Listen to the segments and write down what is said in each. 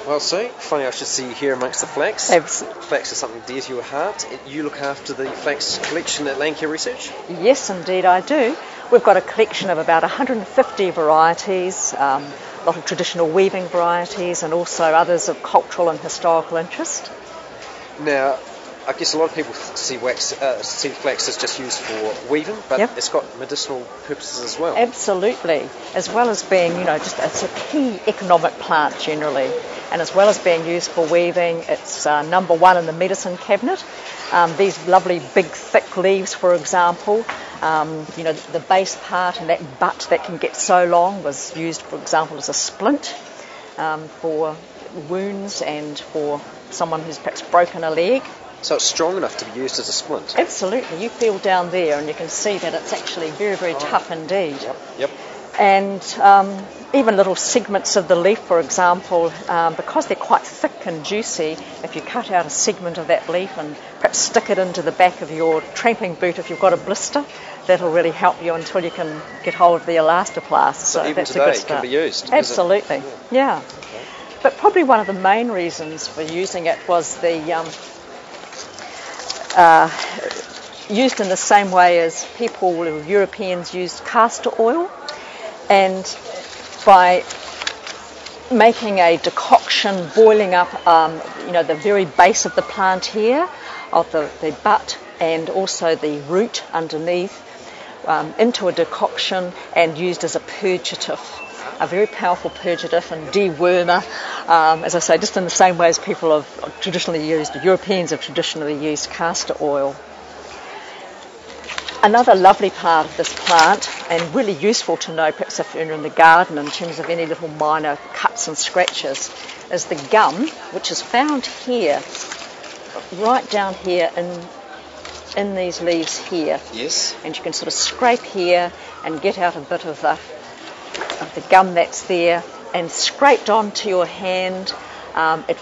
Well, so funny I should see you here amongst the flax. Flax is something dear to your heart. You look after the flax collection at Landcare Research? Yes, indeed I do. We've got a collection of about 150 varieties, a lot of traditional weaving varieties and also others of cultural and historical interest. Now, I guess a lot of people see flax as just used for weaving, but it's got medicinal purposes as well. Absolutely, as well as being, it's a key economic plant generally, and as well as being used for weaving, it's number one in the medicine cabinet. These lovely big thick leaves, for example, the base part and that butt that can get so long was used, for example, as a splint for wounds and for someone who's perhaps broken a leg. So it's strong enough to be used as a splint? Absolutely. You feel down there and you can see that it's actually very, very tough indeed. Yep. And even little segments of the leaf, for example, because they're quite thick and juicy, if you cut out a segment of that leaf and perhaps stick it into the back of your tramping boot if you've got a blister, that'll really help you until you can get hold of the elastoplast. So even that's today a good start. It can be used? Absolutely, yeah. Okay. But probably one of the main reasons for using it was the used in the same way as Europeans used castor oil, and by making a decoction, boiling up the very base of the plant here, of the butt and also the root underneath, into a decoction and used as a purgative, a very powerful purgative and dewormer, as I say, just in the same way as Europeans have traditionally used castor oil. Another lovely part of this plant, and really useful to know perhaps if you're in the garden in terms of any little minor cuts and scratches, is the gum, which is found here, right down here in these leaves here. Yes. And you can sort of scrape here and get out a bit of the gum that's there, and scraped onto your hand, it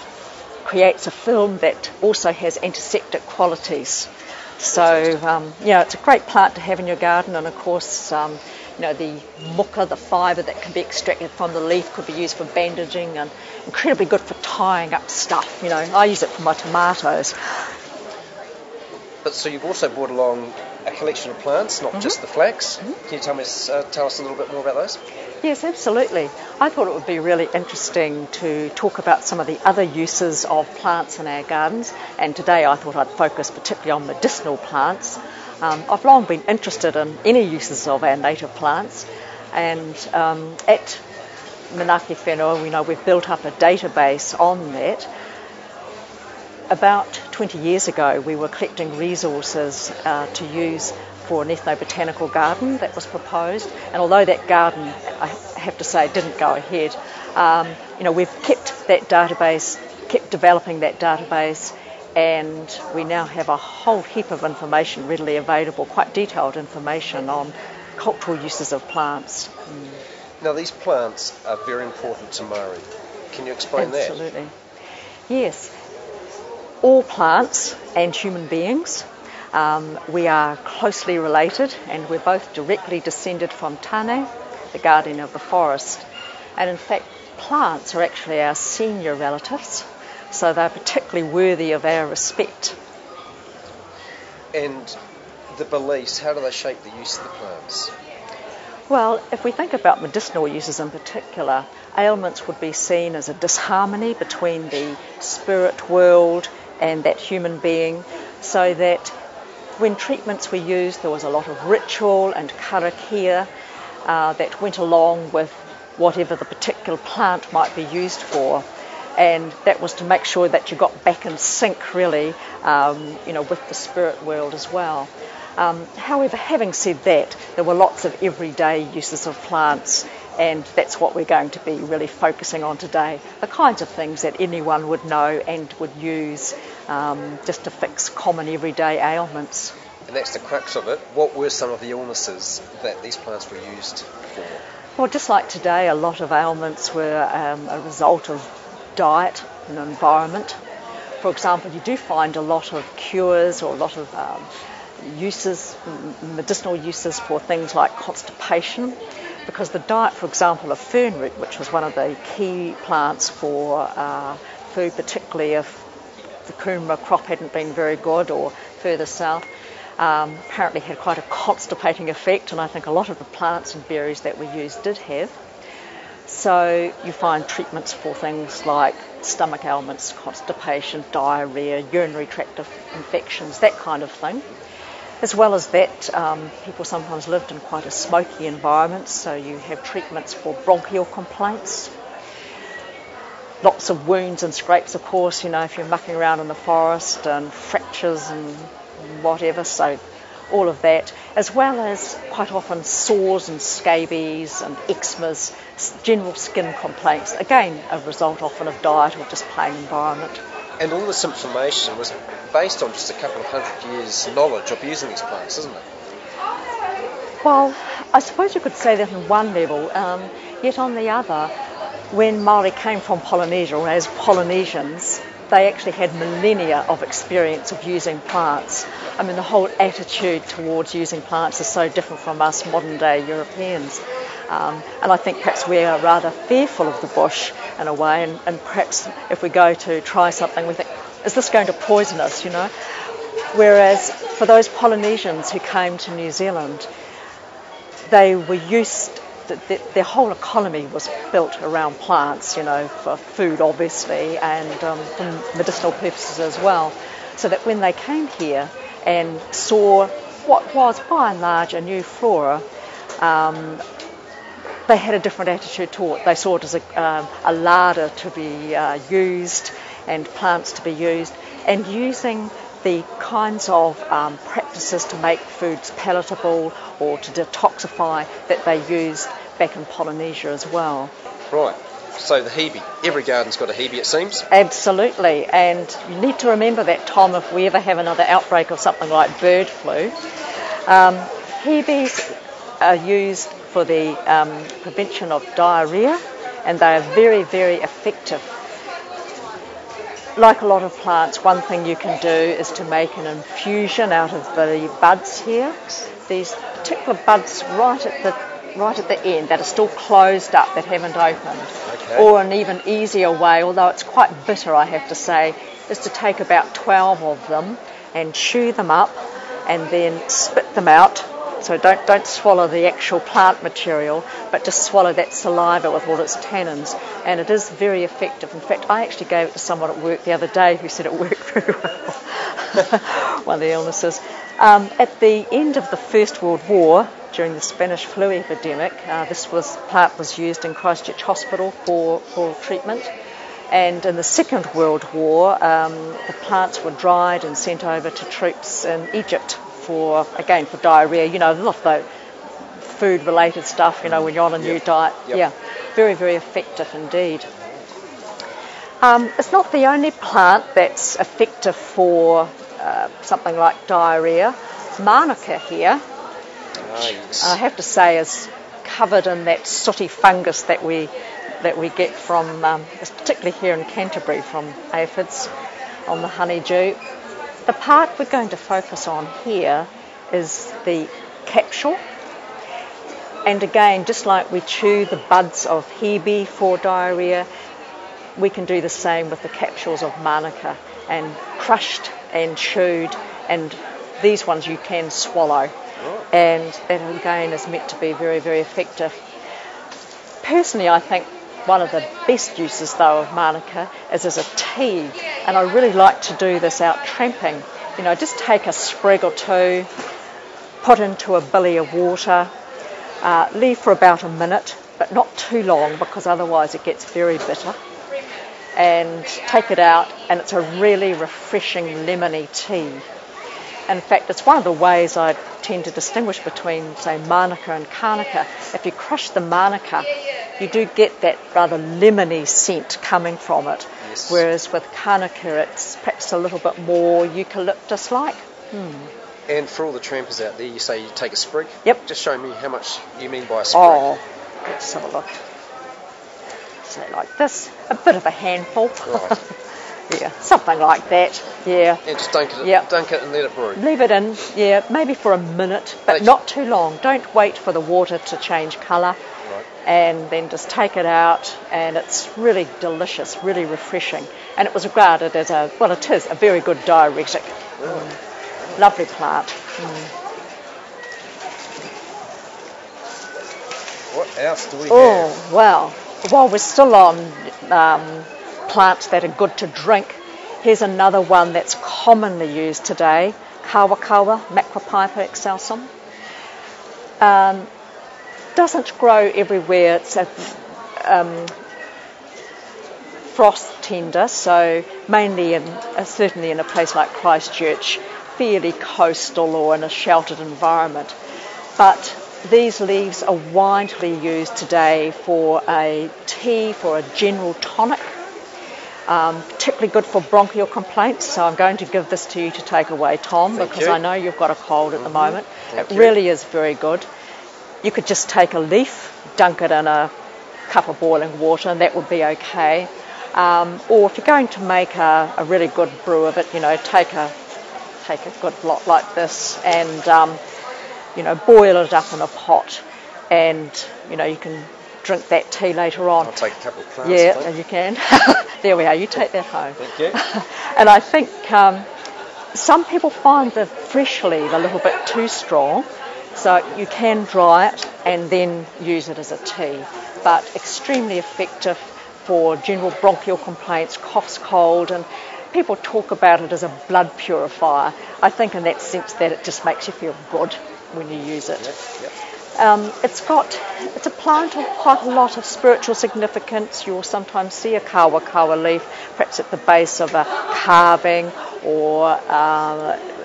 creates a film that also has antiseptic qualities. So, it's a great plant to have in your garden, and of course, the muka, the fibre that can be extracted from the leaf, could be used for bandaging and incredibly good for tying up stuff. I use it for my tomatoes. But so you've also brought along a collection of plants, not just the flax. Can you tell us a little bit more about those? Yes, absolutely. I thought it would be really interesting to talk about some of the other uses of plants in our gardens, and today I thought I'd focus particularly on medicinal plants. I've long been interested in any uses of our native plants, and at Manaaki Whenua, we've built up a database on that. About 20 years ago, we were collecting resources to use for an ethnobotanical garden that was proposed, and although that garden, I have to say, didn't go ahead, we've kept that database, kept developing that database, and we now have a whole heap of information readily available, quite detailed information on cultural uses of plants. Now, these plants are very important to Maori. Can you explain that? Absolutely. Yes. All plants and human beings, we are closely related, and we're both directly descended from Tane, the guardian of the forest. And in fact, plants are actually our senior relatives, so they're particularly worthy of our respect. And the beliefs, how do they shape the use of the plants? Well, if we think about medicinal uses in particular, ailments would be seen as a disharmony between the spirit world and that human being, so that when treatments were used, there was a lot of ritual and karakia that went along with whatever the particular plant might be used for, and that was to make sure that you got back in sync really with the spirit world as well. However, having said that, there were lots of everyday uses of plants, and that's what we're going to be really focusing on today, the kinds of things that anyone would know and would use just to fix common everyday ailments. And that's the crux of it. What were some of the illnesses that these plants were used for? Well, just like today, a lot of ailments were a result of diet and environment. For example, you do find a lot of cures or a lot of uses, medicinal uses for things like constipation, because the diet, for example, of fernroot, which was one of the key plants for food, particularly if the Coomera crop hadn't been very good or further south, apparently had quite a constipating effect, and I think a lot of the plants and berries that we used did have. So you find treatments for things like stomach ailments, constipation, diarrhea, urinary tract infections, that kind of thing. As well as that, people sometimes lived in quite a smoky environment, so you have treatments for bronchial complaints. Lots of wounds and scrapes, of course, if you're mucking around in the forest, and fractures and whatever, so all of that, as well as quite often sores and scabies and eczemas, general skin complaints, again a result often of diet or just plain environment. And all this information was based on just a couple of 100 years' knowledge of using these plants, isn't it? Well, I suppose you could say that on one level, yet on the other, when Māori came from Polynesia, or as Polynesians, they actually had millennia of experience of using plants. I mean, the whole attitude towards using plants is so different from us modern-day Europeans. And I think perhaps we are rather fearful of the bush in a way, and perhaps if we go to try something, we think, is this going to poison us, Whereas for those Polynesians who came to New Zealand, they were used, their whole economy was built around plants, for food obviously, and for medicinal purposes as well. So that when they came here and saw what was by and large a new flora, they had a different attitude toward it. They saw it as a larder to be used and plants to be used, and using the kinds of practices to make foods palatable or to detoxify that they used back in Polynesia as well. Right, so the hebe, every garden's got a hebe it seems? Absolutely, and you need to remember that, Tom, if we ever have another outbreak of something like bird flu. Hebes are used for the prevention of diarrhea, and they are very, very effective. Like a lot of plants, one thing you can do is to make an infusion out of the buds here. These particular buds right at the end that are still closed up, that haven't opened. Okay. Or an even easier way, although it's quite bitter I have to say, is to take about 12 of them and chew them up and then spit them out. So don't swallow the actual plant material, but just swallow that saliva with all its tannins, and it is very effective. In fact, I actually gave it to someone at work the other day who said it worked very well. One of the illnesses. At the end of the First World War, during the Spanish flu epidemic, this plant was used in Christchurch Hospital for treatment. And in the Second World War, the plants were dried and sent over to troops in Egypt for diarrhea, a lot of the food-related stuff, when you're on a new diet. Yep. Yeah, very, very effective indeed. It's not the only plant that's effective for something like diarrhea. Manuka here, yes. I have to say, is covered in that sooty fungus that we get from, particularly here in Canterbury, from aphids on the honeydew. The part we're going to focus on here is the capsule. And again, just like we chew the buds of hebe for diarrhea, we can do the same with the capsules of manuka, and crushed and chewed, and these ones you can swallow. And that again is meant to be very, very effective. Personally, I think one of the best uses, though, of manuka is as a tea, and I really like to do this out tramping. Just take a sprig or two, put into a billy of water, leave for about a minute, but not too long because otherwise it gets very bitter, and take it out, and it's a really refreshing lemony tea. In fact, it's one of the ways I tend to distinguish between, say, manuka and kānaka. If you crush the manuka, you do get that rather lemony scent coming from it, yes. Whereas with kānaka, it's perhaps a little bit more eucalyptus-like. And for all the trampers out there, you say you take a sprig? Yep. Just show me how much you mean by a sprig. Oh, let's have a look. Say like this, a bit of a handful. Right. Yeah, something like that, yeah. And just dunk it and let it brew. Leave it in, yeah, maybe for a minute, but not too long. Don't wait for the water to change colour. and then just take it out, and it's really delicious, really refreshing. And it was regarded as it is a very good diuretic. Lovely plant. What else do we have? Oh, well, while we're still on plants that are good to drink, here's another one that's commonly used today, Kawakawa, Macropipa excelsum. Doesn't grow everywhere. It's a frost tender, so mainly certainly in a place like Christchurch, fairly coastal or in a sheltered environment. But these leaves are widely used today for a tea, for a general tonic, particularly good for bronchial complaints. So I'm going to give this to you to take away, Tom, because I know you've got a cold at the moment. It really is very good. You could just take a leaf, dunk it in a cup of boiling water, and that would be okay. Or if you're going to make a really good brew of it, take a good lot like this and boil it up in a pot, and you can drink that tea later on. I'll take a couple of plants. Yeah, you can. There we are. You take that home. Thank you. And I think some people find the fresh leaf a little bit too strong, so you can dry it and then use it as a tea. But extremely effective for general bronchial complaints, coughs, cold, and people talk about it as a blood purifier. I think in that sense that it just makes you feel good when you use it. It's a plant of quite a lot of spiritual significance. You'll sometimes see a kawakawa leaf, perhaps at the base of a carving or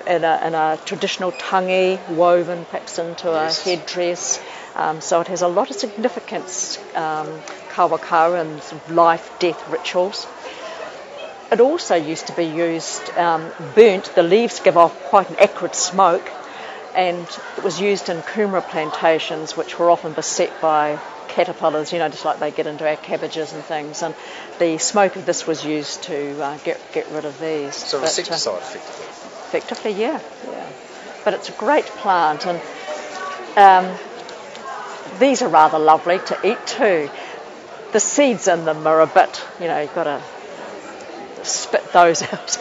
in a traditional tangi woven perhaps into a headdress. So it has a lot of significance, kawakawa, and sort of life, death rituals. It also used to be used burnt. The leaves give off quite an acrid smoke, and it was used in kumara plantations, which were often beset by caterpillars, just like they get into our cabbages and things. And the smoke of this was used to get rid of these. So insecticide, effectively. Effectively, yeah. But it's a great plant, and these are rather lovely to eat too. The seeds in them are a bit, you've got to spit those out.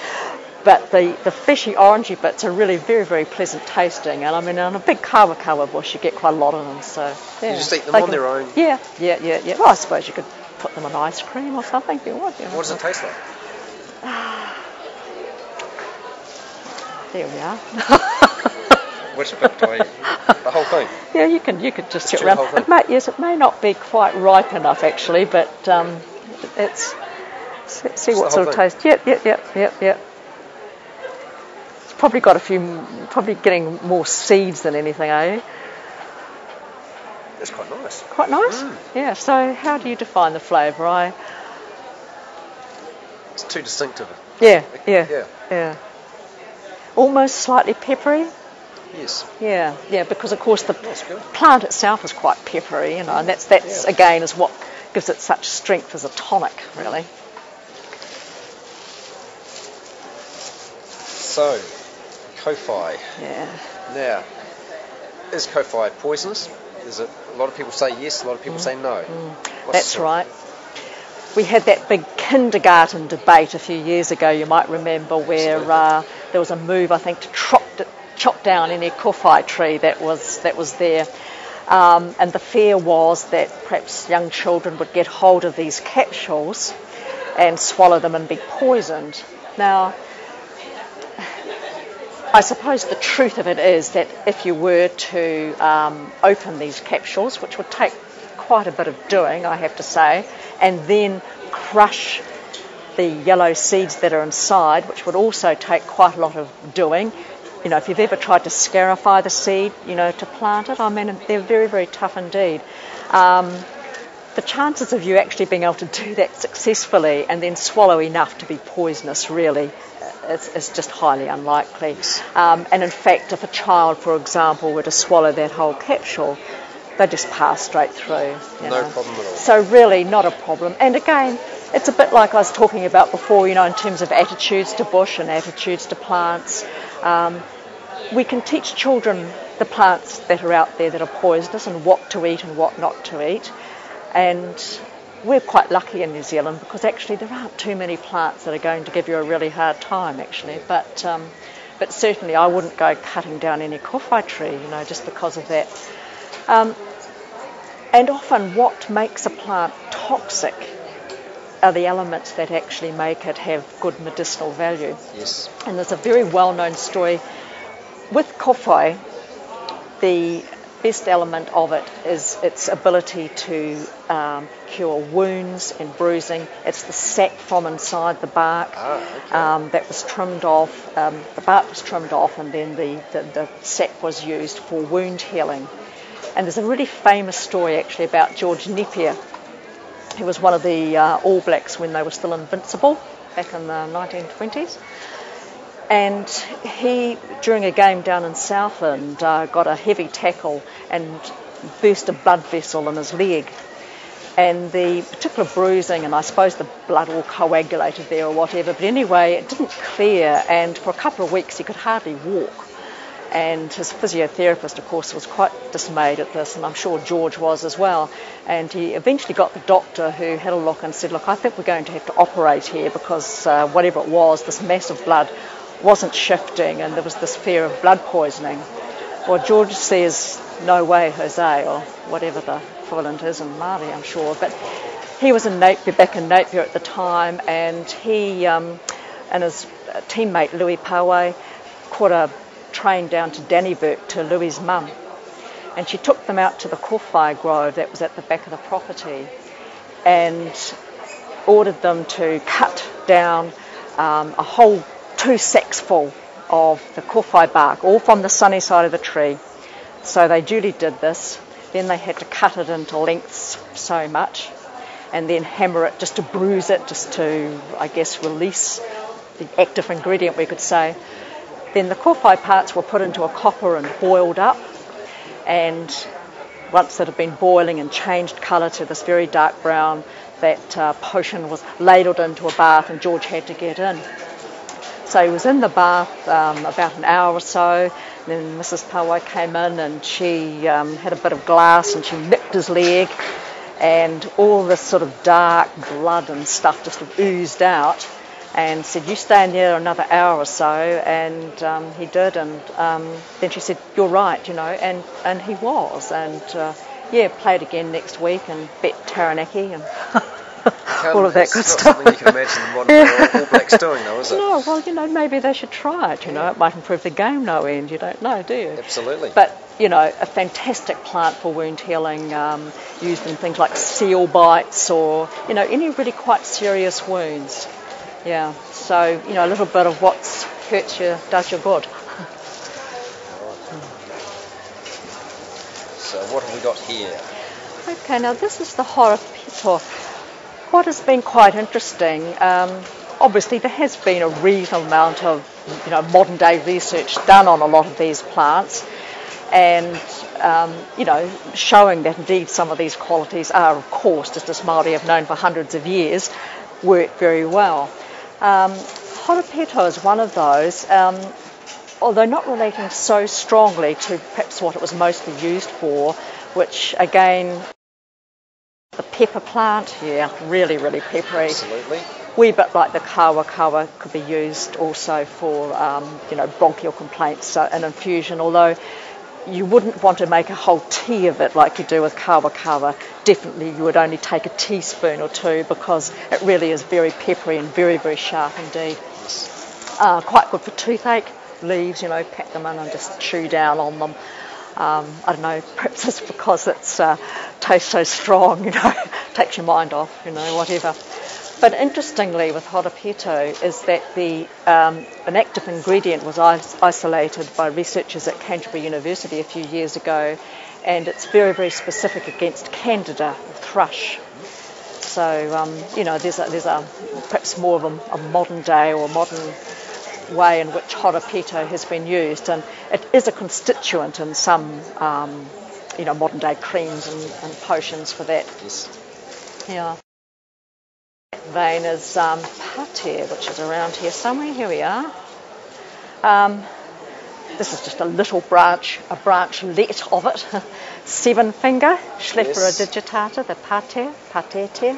But the fleshy orangey bits are really very, very pleasant tasting. And I mean, on a big kawakawa bush, you get quite a lot of them. So you just eat them on their own? Yeah. Well, I suppose you could put them in ice cream or something if you want. What does it taste like? There we are. Which bit do I eat? The whole thing? Yeah, you could just sit around. It may not be quite ripe enough actually, but it's see what sort of taste. Yep. Probably got probably getting more seeds than anything, are you? It's quite nice. Quite nice? Yeah, so how do you define the flavour? It's too distinctive. Yeah. Almost slightly peppery? Yes. Yeah, because of course the plant itself is quite peppery, and that's again is what gives it such strength as a tonic, really. So, Kofi. Yeah. Now, is Kofi poisonous? A lot of people say yes, a lot of people say no. That's right. We had that big kindergarten debate a few years ago, you might remember, where there was a move, I think, to chop down any kowhai tree that was there. And the fear was that perhaps young children would get hold of these capsules and swallow them and be poisoned. Now, I suppose the truth of it is that if you were to open these capsules, which would take quite a bit of doing, I have to say, and then crush the yellow seeds that are inside, which would also take quite a lot of doing. If you've ever tried to scarify the seed, to plant it, I mean, they're very, very tough indeed. The chances of you actually being able to do that successfully and then swallow enough to be poisonous really is just highly unlikely. And in fact, if a child, for example, were to swallow that whole capsule, they just pass straight through. No problem at all. So really not a problem. And again, it's a bit like I was talking about before, in terms of attitudes to bush and attitudes to plants. we can teach children the plants that are out there that are poisonous and what to eat and what not to eat. And we're quite lucky in New Zealand because actually there aren't too many plants that are going to give you a really hard time actually. But certainly I wouldn't go cutting down any kowhai tree, just because of that. And often what makes a plant toxic are the elements that actually make it have good medicinal value. Yes. And there's a very well-known story with kowhai. The best element of it is its ability to cure wounds and bruising. It's the sap from inside the bark that was trimmed off. The bark was trimmed off, and then the sap was used for wound healing. And there's a really famous story actually about George Napier. He was one of the All Blacks when they were still invincible back in the 1920s. And he, during a game down in Southland, got a heavy tackle and burst a blood vessel in his leg. And the particular bruising, and I suppose the blood all coagulated there or whatever, but anyway, it didn't clear, and for a couple of weeks he could hardly walk. And his physiotherapist, of course, was quite dismayed at this, and I'm sure George was as well. And he eventually got the doctor, who had a look and said, look, I think we're going to have to operate here because whatever it was, this mass of blood wasn't shifting, and there was this fear of blood poisoning. Well, George says, no way, Jose, or whatever the equivalent is in Māori, I'm sure. But he was in Napier, back in Napier at the time, and he and his teammate, Louis Pauai, caught a train down to Dannevirke to Louis's mum. And she took them out to the kowhai grove that was at the back of the property and ordered them to cut down a whole 2 sacks full of the kowhai bark, all from the sunny side of the tree. So they duly did this. Then they had to cut it into lengths so much, and then hammer it just to bruise it, just to, I guess, release the active ingredient, we could say. Then the kowhai parts were put into a copper and boiled up, and once it had been boiling and changed colour to this very dark brown, that potion was ladled into a bath, and George had to get in. So he was in the bath about an hour or so. Then Mrs. Pauai came in, and she had a bit of glass, and she nipped his leg, and all this sort of dark blood and stuff just oozed out, and said, you stay in there another hour or so. And he did, and then she said, you're right, and he was. And played again next week and bet Taranaki and all of that good stuff. It's not something you can imagine modern All Blacks doing, though, is it? No, well, maybe they should try it, it might improve the game no end, you don't know, do you? Absolutely. But, a fantastic plant for wound healing, used in things like seal bites or, any really quite serious wounds. Yeah, so, a little bit of what hurts you does you good. So what have we got here? Okay, now this is the horapito. What has been quite interesting, obviously there has been a reasonable amount of modern day research done on a lot of these plants, and showing that indeed some of these qualities are, of course, just as Māori have known for hundreds of years, work very well. Horapito is one of those, although not relating so strongly to perhaps what it was mostly used for, which again, the pepper plant, really, really peppery. Absolutely. Wee bit like the kawa could be used also for, bronchial complaints, so an infusion, although you wouldn't want to make a whole tea of it like you do with kawa. Definitely you would only take a teaspoon or two because it really is very peppery and very, very sharp indeed. Quite good for toothache. Leaves, pack them in and just chew down on them. I don't know, perhaps it's because it's tastes so strong, takes your mind off, whatever. But interestingly with horapito is that an active ingredient was isolated by researchers at Canterbury University a few years ago, and it's very, very specific against candida, or thrush. So, there's a perhaps more of a modern day or modern way in which horapito has been used, and it is a constituent in some modern day creams and potions for that. Yes. Yeah. That vein is pater, which is around here somewhere. Here we are. this is just a little branchlet of it. 7-finger, Schelle digitata, the pater.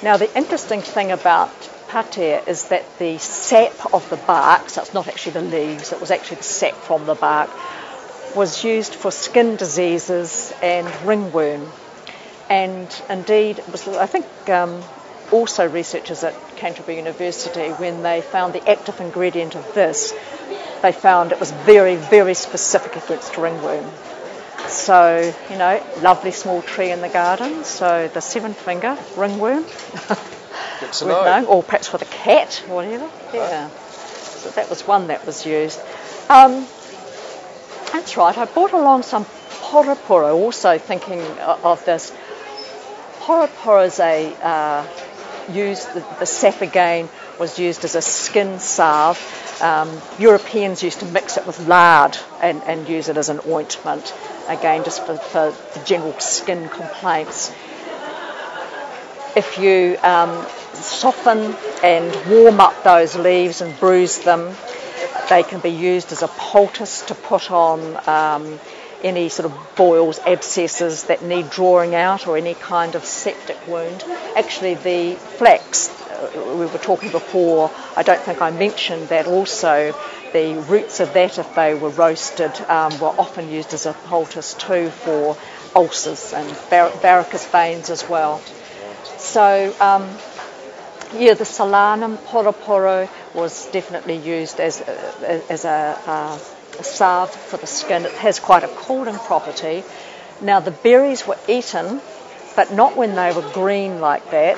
Now the interesting thing about pater is that the sap of the bark, so it's not actually the leaves, it was actually the sap from the bark, was used for skin diseases and ringworm. And indeed, it was, I think, also researchers at Canterbury University, when they found the active ingredient of this, they found it was very, very specific against ringworm. So, you know, lovely small tree in the garden. So the 7-finger ringworm, good to know. Or perhaps for the cat, or whatever. Yeah. So that was one that was used. That's right. I brought along some porapora, also thinking of this. Porapora is the sap again was used as a skin salve. Europeans used to mix it with lard and use it as an ointment, again just for the general skin complaints. If you soften and warm up those leaves and bruise them, they can be used as a poultice to put on any sort of boils, abscesses that need drawing out, or any kind of septic wound. Actually, the flax, we were talking before, I don't think I mentioned that also, the roots of that, if they were roasted, were often used as a poultice too for ulcers and varicose veins as well. So, the solanum poraporo was definitely used as a salve for the skin. It has quite a cooling property. Now, the berries were eaten, but not when they were green like that.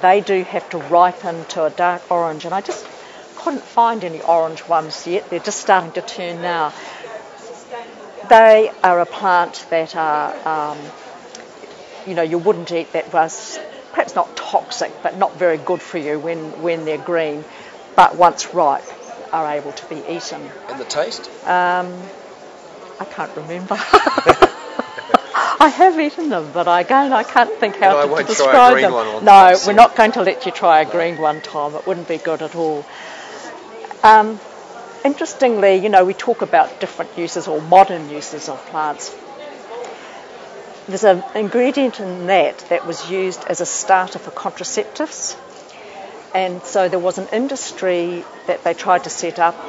They do have to ripen to a dark orange, and I just couldn't find any orange ones yet. They're just starting to turn now. They are a plant that are, you wouldn't eat, that was perhaps not toxic, but not very good for you when they're green, but once ripe are able to be eaten. And the taste? I can't remember. I have eaten them, but I can't think how to describe them. No, we're not going to let you try a green one, Tom. It wouldn't be good at all. Interestingly, we talk about different uses or modern uses of plants. There's an ingredient in that was used as a starter for contraceptives. And so there was an industry that they tried to set up,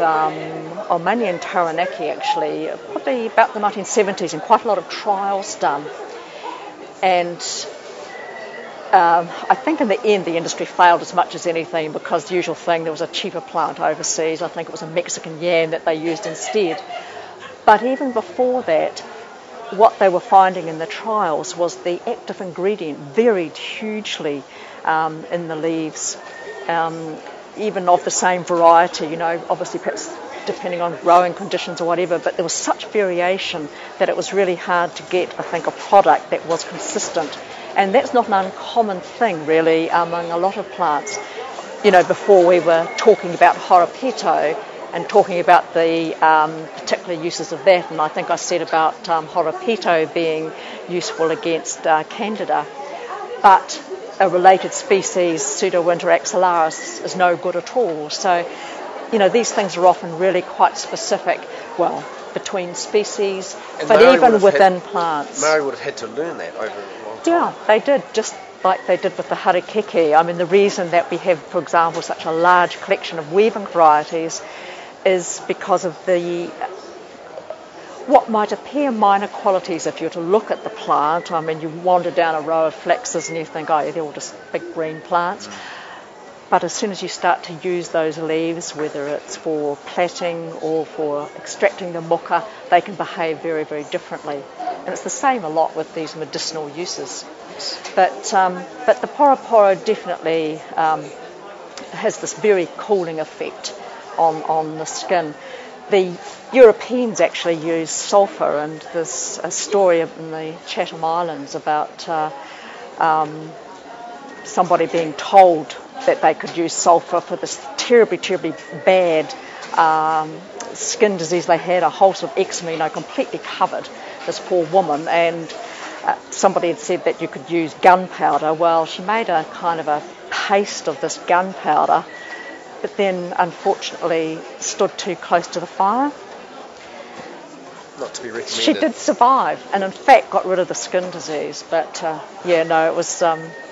mainly in Taranaki actually, probably about the 1970s, and quite a lot of trials done. And I think in the end the industry failed as much as anything, because the usual thing, there was a cheaper plant overseas. I think it was a Mexican yam that they used instead. But even before that, what they were finding in the trials was the active ingredient varied hugely in the leaves, even of the same variety, obviously perhaps depending on growing conditions or whatever, but there was such variation that it was really hard to get, I think, a product that was consistent. And that's not an uncommon thing, really, among a lot of plants. Before we were talking about horopito and talking about the particular uses of that, and I think I said about horopito being useful against candida, but a related species, Pseudowinter axillaris, is no good at all. So, these things are often really quite specific, between species, but even within plants. Mary would have had to learn that over a long time. Yeah, they did, just like they did with the harikeke. I mean, the reason that we have, for example, such a large collection of weaving varieties is because of what might appear minor qualities if you were to look at the plant. I mean, you wander down a row of flaxes and you think, they're all just big green plants. But as soon as you start to use those leaves, whether it's for plaiting or for extracting the muka, they can behave very, very differently. And it's the same a lot with these medicinal uses. But the porapora definitely has this very cooling effect on the skin. The Europeans actually use sulphur, and there's a story in the Chatham Islands about somebody being told that they could use sulphur for this terribly, terribly bad skin disease they had, a whole sort of eczema, completely covered this poor woman, and somebody had said that you could use gunpowder. Well, she made a kind of a paste of this gunpowder, but then unfortunately stood too close to the fire. Not to be recommended. She did survive, and in fact got rid of the skin disease. But it was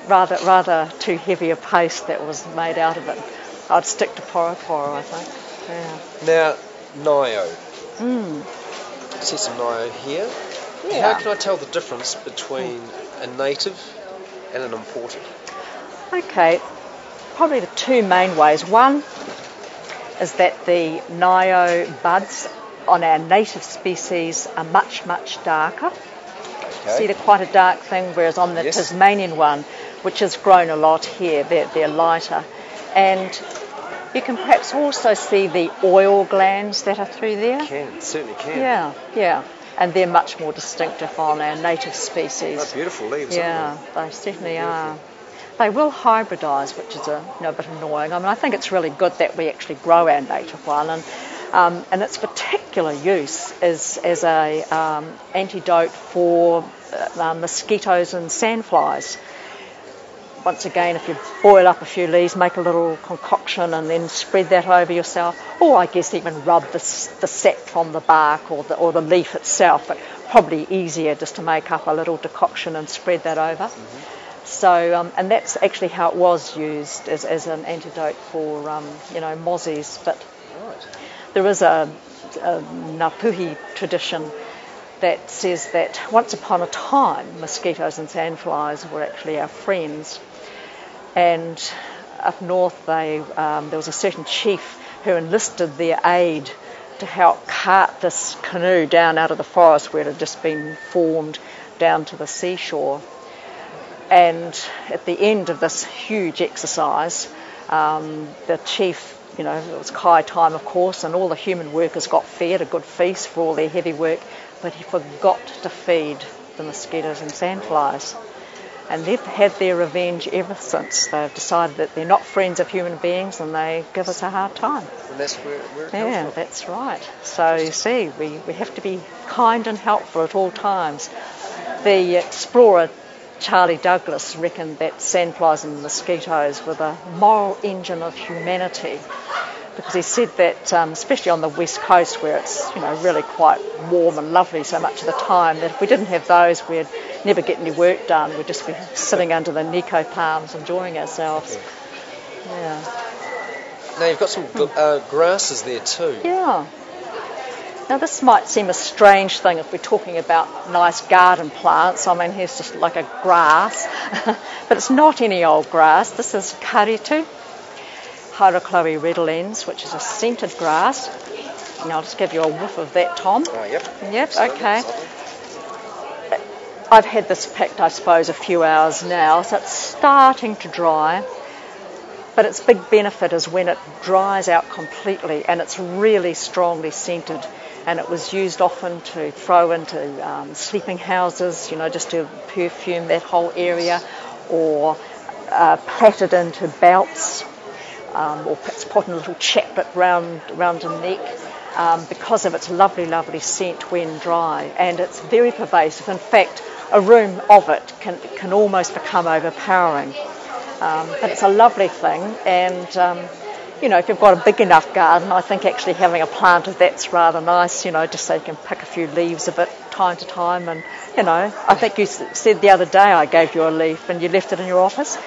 rather too heavy a paste that was made out of it. I'd stick to porroporo, I think. Yeah. Now, Nio. I see some Nio here. Yeah. How can I tell the difference between a native and an imported? Okay, probably the two main ways. One is that the Nio buds on our native species are much, much darker. Okay. See, they're quite a dark thing, whereas on the Tasmanian one, which has grown a lot here, they're lighter. And you can perhaps also see the oil glands that are through there. Certainly can. Yeah. And they're much more distinctive on our native species. They're beautiful leaves, yeah, aren't they certainly are. They will hybridise, which is a bit annoying. I mean, I think it's really good that we actually grow our native one, and its particular use is as a antidote for mosquitoes and sandflies. Once again, if you boil up a few leaves, make a little concoction and then spread that over yourself, or I guess even rub the sap from the bark or the leaf itself, but probably easier just to make up a little decoction and spread that over. Mm-hmm. So, and that's actually how it was used as an antidote for, mozzies. But there is a Ngāpuhi tradition that says that once upon a time, mosquitoes and sandflies were actually our friends. And up north, there was a certain chief who enlisted their aid to help cart this canoe down out of the forest where it had just been formed down to the seashore. And at the end of this huge exercise, the chief, it was Kai time, of course, and all the human workers got fed a good feast for all their heavy work, but he forgot to feed the mosquitoes and sandflies. And they've had their revenge ever since. They've decided that they're not friends of human beings and they give us a hard time. And that's where it comes from. Yeah, that's right. So you see, we have to be kind and helpful at all times. The explorer Charlie Douglas reckoned that sandflies and mosquitoes were the moral engine of humanity, because he said that, especially on the west coast where it's really quite warm and lovely so much of the time, that if we didn't have those, we'd never get any work done. We'd just be sitting under the Nico palms enjoying ourselves. Yeah. Now you've got some grasses there too. Yeah. Now this might seem a strange thing if we're talking about nice garden plants. I mean, here's just like a grass, but it's not any old grass. This is karitu, Hydrochloe redolens, which is a scented grass. And I'll just give you a whiff of that, Tom. Oh, yep. Yep, okay. I've had this picked, I suppose, a few hours now, so it's starting to dry. But its big benefit is when it dries out completely, and it's really strongly scented. And it was used often to throw into sleeping houses, just to perfume that whole area, or plaited into belts, or perhaps put in a little chaplet round a neck, because of its lovely, lovely scent when dry. And it's very pervasive. In fact, a room of it can almost become overpowering. But it's a lovely thing, and if you've got a big enough garden, I think actually having a plant of that's rather nice, just so you can pick a few leaves of it time to time. And, I think you said the other day I gave you a leaf and you left it in your office.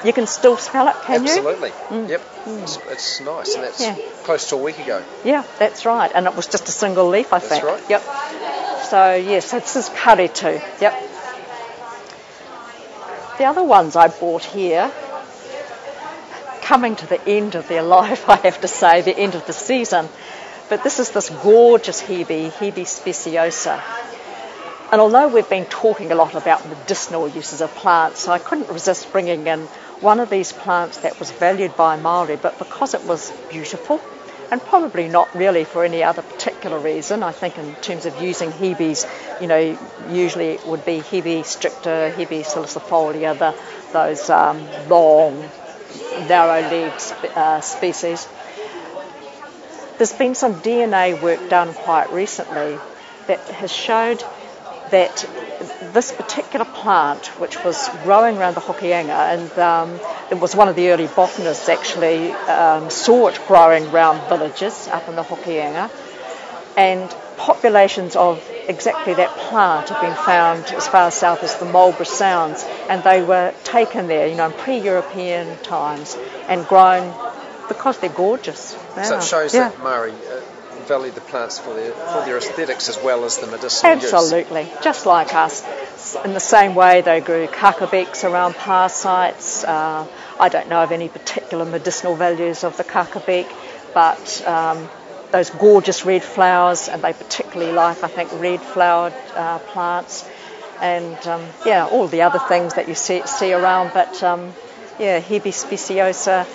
You can still smell it, can you? Absolutely. Yep. It's nice, and that's close to a week ago. Yeah, that's right. And it was just a single leaf, I think. That's right. Yep. So, yes, this is karitu. Yep. The other ones I bought here, coming to the end of their life, I have to say, the end of the season. But this is this gorgeous Hebe speciosa. And although we've been talking a lot about medicinal uses of plants, I couldn't resist bringing in one of these plants that was valued by Māori, but because it was beautiful, and probably not really for any other particular reason. I think in terms of using Hebes, usually it would be Hebe stricta, Hebe salicifolia, those long, narrow-leaved species. There's been some DNA work done quite recently that has showed that this particular plant, which was growing around the Hokianga, and it was one of the early botanists actually saw it growing around villages up in the Hokianga, and populations of exactly that plant have been found as far south as the Marlborough Sounds, and they were taken there, in pre-European times, and grown because they're gorgeous. Yeah. So it shows that Maori value the plants for their aesthetics as well as the medicinal use. Absolutely, just like us. In the same way they grew kakabeks around parasites. I don't know of any particular medicinal values of the kakabek, but those gorgeous red flowers, and they particularly like, I think, red flowered plants, and all the other things that you see around, but Hebe speciosa,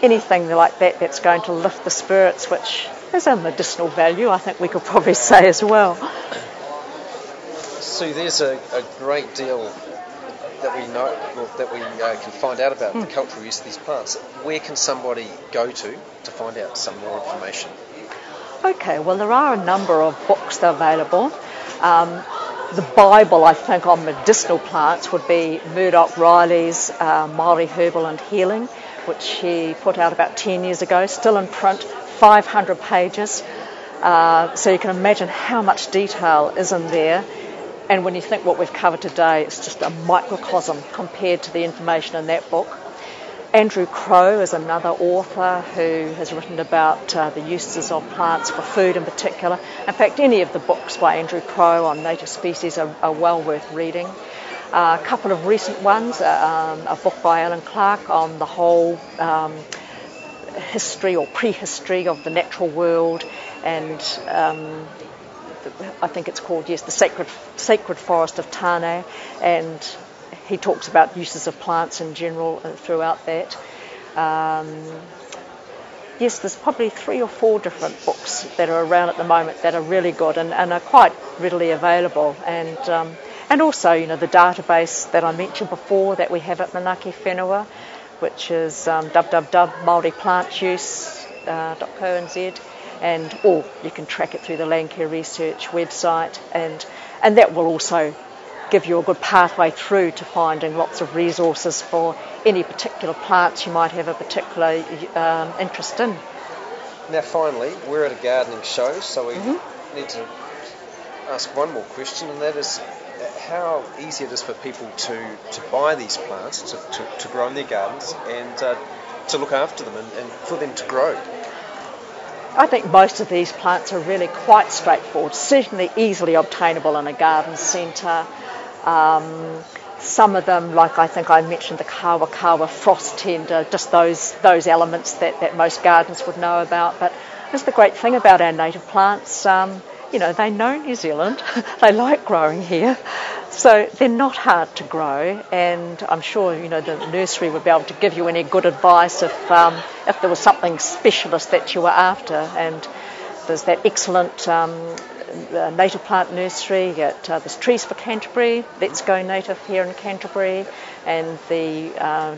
anything like that that's going to lift the spirits, which is a medicinal value, I think we could probably say as well. Sue, there's a great deal that we know, that we can find out about the cultural use of these plants. Where can somebody go to find out some more information? Okay, well, there are a number of books that are available. The Bible, I think, on medicinal plants would be Murdoch Riley's Māori Herbal and Healing, which he put out about 10 years ago, still in print, 500 pages. So you can imagine how much detail is in there. And when you think what we've covered today, it's just a microcosm compared to the information in that book. Andrew Crow is another author who has written about the uses of plants for food in particular. In fact, any of the books by Andrew Crow on native species are well worth reading. A couple of recent ones, a book by Alan Clark on the whole history or prehistory of the natural world, and I think it's called, the Sacred Forest of Tāne, and he talks about uses of plants in general throughout that. There's probably 3 or 4 different books that are around at the moment that are really good and are quite readily available. And also, the database that I mentioned before that we have at Manaki Whenua, which is www.maoriplantsuse.co.nz, or you can track it through the Landcare Research website, and that will also give you a good pathway through to finding lots of resources for any particular plants you might have a particular interest in. Now finally, we're at a gardening show, so we need to ask one more question, and that is how easy it is for people to buy these plants, to grow in their gardens, and to look after them and for them to grow. I think most of these plants are really quite straightforward, certainly easily obtainable in a garden centre. Some of them, like I think I mentioned the kawa frost tender, just those elements that most gardens would know about. But that's the great thing about our native plants. They know New Zealand, they like growing here, so they're not hard to grow, and I'm sure the nursery would be able to give you any good advice if there was something specialist that you were after. And there's that excellent native plant nursery there's Trees for Canterbury, Let's Go Native here in Canterbury, and the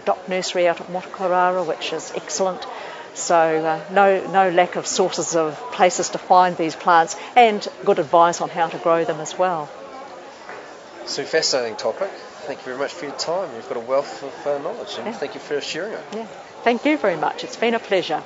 Doc Nursery out at Motukarara, which is excellent. So no lack of sources of places to find these plants, and good advice on how to grow them as well. So fascinating topic. Thank you very much for your time. You've got a wealth of knowledge, and thank you for sharing it. Yeah. Thank you very much. It's been a pleasure.